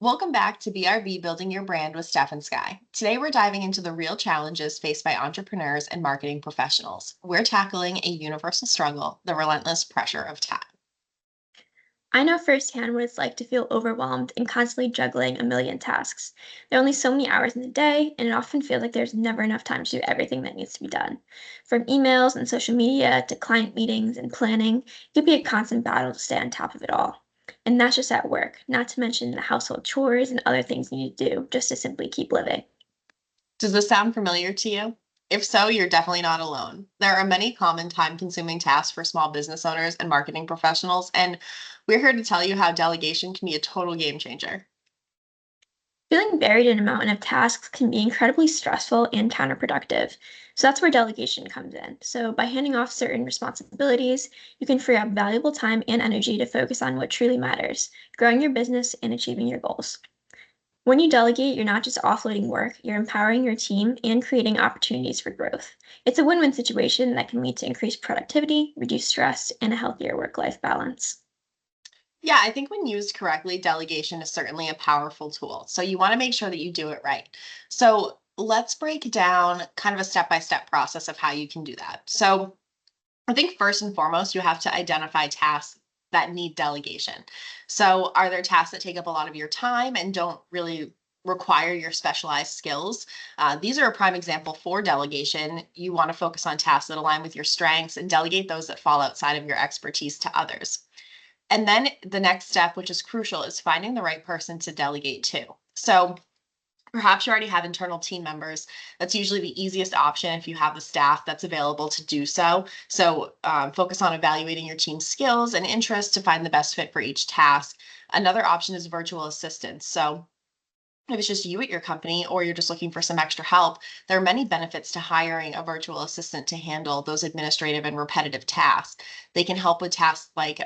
Welcome back to BRB Building Your Brand with Steph and Sky. Today, we're diving into the real challenges faced by entrepreneurs and marketing professionals. We're tackling a universal struggle, the relentless pressure of time. I know firsthand what it's like to feel overwhelmed and constantly juggling a million tasks. There are only so many hours in the day, and it often feels like there's never enough time to do everything that needs to be done. From emails and social media to client meetings and planning, it can be a constant battle to stay on top of it all. And that's just at work, not to mention the household chores and other things you need to do just to simply keep living. Does this sound familiar to you? If so, you're definitely not alone. There are many common time consuming tasks for small business owners and marketing professionals, and we're here to tell you how delegation can be a total game changer. Feeling buried in a mountain of tasks can be incredibly stressful and counterproductive. So that's where delegation comes in. So by handing off certain responsibilities, you can free up valuable time and energy to focus on what truly matters, growing your business and achieving your goals. When you delegate, you're not just offloading work, you're empowering your team and creating opportunities for growth. It's a win-win situation that can lead to increased productivity, reduced stress, and a healthier work-life balance. Yeah, I think when used correctly, delegation is certainly a powerful tool. So you want to make sure that you do it right. So let's break down kind of a step by step process of how you can do that. So I think first and foremost, you have to identify tasks that need delegation. So are there tasks that take up a lot of your time and don't really require your specialized skills? These are a prime example for delegation. You want to focus on tasks that align with your strengths and delegate those that fall outside of your expertise to others. And then the next step, which is crucial, is finding the right person to delegate to. So perhaps you already have internal team members. That's usually the easiest option if you have the staff that's available to do so. So focus on evaluating your team's skills and interests to find the best fit for each task. Another option is virtual assistants. So if it's just you at your company or you're just looking for some extra help, there are many benefits to hiring a virtual assistant to handle those administrative and repetitive tasks. They can help with tasks like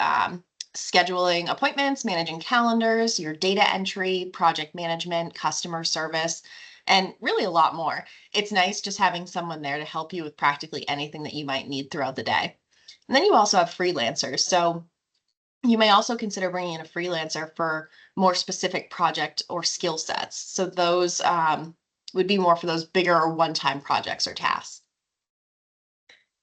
scheduling appointments, managing calendars, your data entry, project management, customer service, and really a lot more. It's nice just having someone there to help you with practically anything that you might need throughout the day. And then you also have freelancers. So you may also consider bringing in a freelancer for more specific project or skill sets. So those would be more for those bigger or one-time projects or tasks.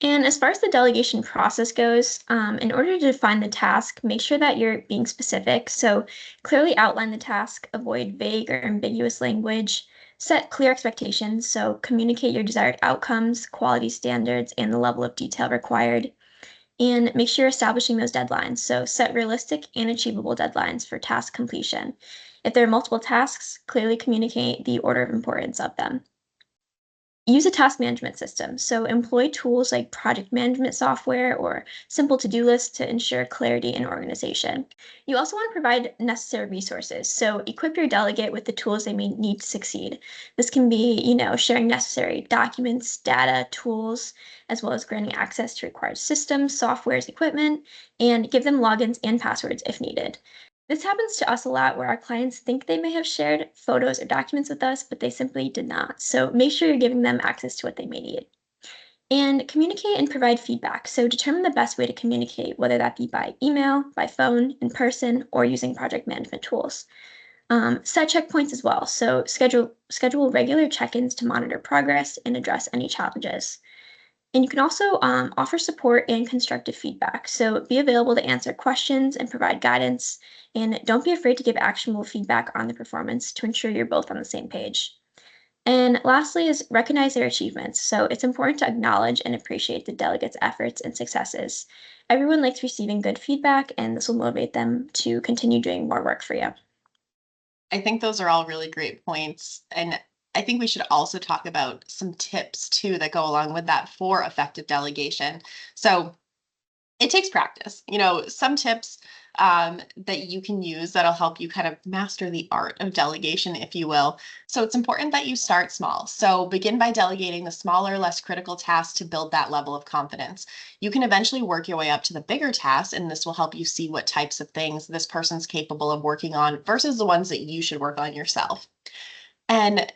And as far as the delegation process goes, in order to define the task, make sure that you're being specific. So clearly outline the task, avoid vague or ambiguous language, set clear expectations. So communicate your desired outcomes, quality standards, and the level of detail required. And make sure you're establishing those deadlines. So set realistic and achievable deadlines for task completion. If there are multiple tasks, clearly communicate the order of importance of them. Use a task management system. So employ tools like project management software or simple to-do lists to ensure clarity and organization. You also want to provide necessary resources. So equip your delegate with the tools they may need to succeed. This can be, sharing necessary documents, data, tools, as well as granting access to required systems, softwares, equipment, and give them logins and passwords if needed. This happens to us a lot where our clients think they may have shared photos or documents with us, but they simply did not. So make sure you're giving them access to what they may need. And communicate and provide feedback. So determine the best way to communicate, whether that be by email, by phone, in person, or using project management tools. Set checkpoints as well. So schedule regular check-ins to monitor progress and address any challenges. And you can also offer support and constructive feedback. So be available to answer questions and provide guidance. And don't be afraid to give actionable feedback on the performance to ensure you're both on the same page. And lastly, is recognize their achievements. So it's important to acknowledge and appreciate the delegates' efforts and successes. Everyone likes receiving good feedback, and this will motivate them to continue doing more work for you. I think those are all really great points. And I think we should also talk about some tips too that go along with that for effective delegation. So it takes practice. Some tips that you can use that'll help you kind of master the art of delegation, if you will. So it's important that you start small. So begin by delegating the smaller, less critical tasks to build that level of confidence. You can eventually work your way up to the bigger tasks, and this will help you see what types of things this person's capable of working on versus the ones that you should work on yourself. And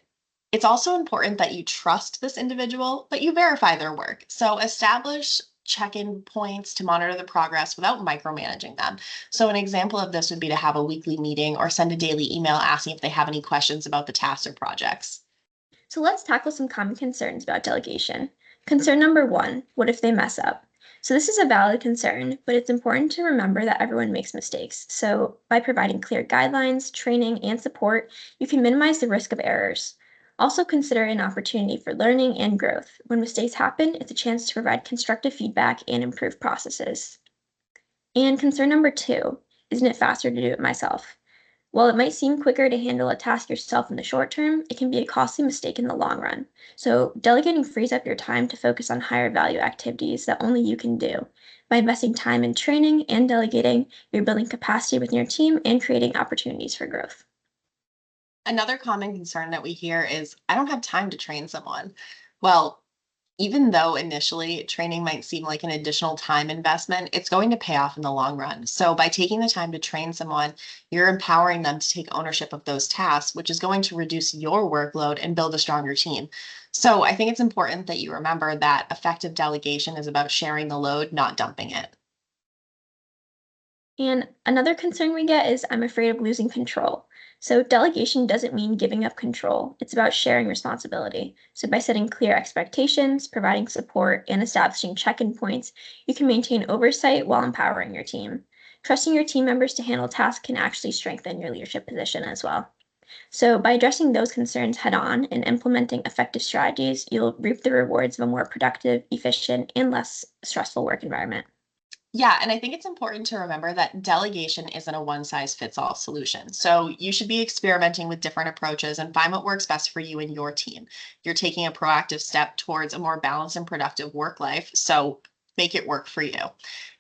it's also important that you trust this individual, but you verify their work. So establish check-in points to monitor the progress without micromanaging them. So an example of this would be to have a weekly meeting or send a daily email asking if they have any questions about the tasks or projects. So let's tackle some common concerns about delegation. Concern number one, what if they mess up? So this is a valid concern, but it's important to remember that everyone makes mistakes. So by providing clear guidelines, training, and support, you can minimize the risk of errors. Also consider an opportunity for learning and growth. When mistakes happen, it's a chance to provide constructive feedback and improve processes. And concern number two, isn't it faster to do it myself? While it might seem quicker to handle a task yourself in the short term, it can be a costly mistake in the long run. So, delegating frees up your time to focus on higher value activities that only you can do. By investing time in training and delegating, you're building capacity within your team and creating opportunities for growth. Another common concern that we hear is, I don't have time to train someone. Well, even though initially training might seem like an additional time investment, it's going to pay off in the long run. So, by taking the time to train someone, you're empowering them to take ownership of those tasks, which is going to reduce your workload and build a stronger team. So, I think it's important that you remember that effective delegation is about sharing the load, not dumping it. And another concern we get is I'm afraid of losing control. So, delegation doesn't mean giving up control, it's about sharing responsibility. So, by setting clear expectations, providing support, and establishing check in points, you can maintain oversight while empowering your team. Trusting your team members to handle tasks can actually strengthen your leadership position as well. So, by addressing those concerns head on and implementing effective strategies, you'll reap the rewards of a more productive, efficient, and less stressful work environment. Yeah, and I think it's important to remember that delegation isn't a one size fits all solution. So you should be experimenting with different approaches and find what works best for you and your team. You're taking a proactive step towards a more balanced and productive work life. So make it work for you.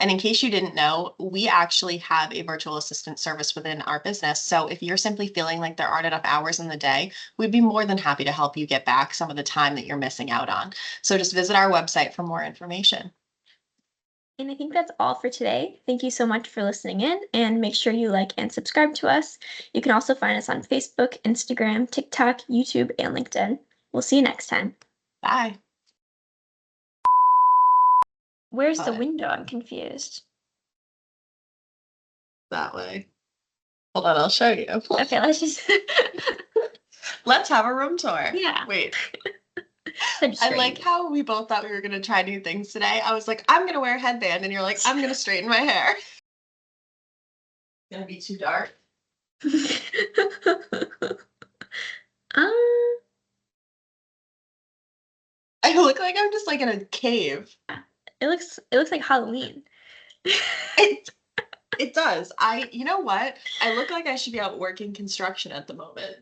And in case you didn't know, we actually have a virtual assistant service within our business. So if you're simply feeling like there aren't enough hours in the day, we'd be more than happy to help you get back some of the time that you're missing out on. So just visit our website for more information. And I think that's all for today. Thank you so much for listening in and make sure you like and subscribe to us. You can also find us on Facebook, Instagram, TikTok, YouTube, and LinkedIn. We'll see you next time. Bye. Where's the Bye. window? I'm confused. That way. Hold on, I'll show you. Okay, let's just. Let's have a room tour. Yeah. Wait, I just I like straightened. how we both thought we were gonna try new things today. I was like, I'm gonna wear a headband, and you're like, I'm gonna straighten my hair. It's gonna be too dark. um, I look like I'm just like in a cave. it looks like Halloween. It it does. You know what? I look like I should be out working construction at the moment.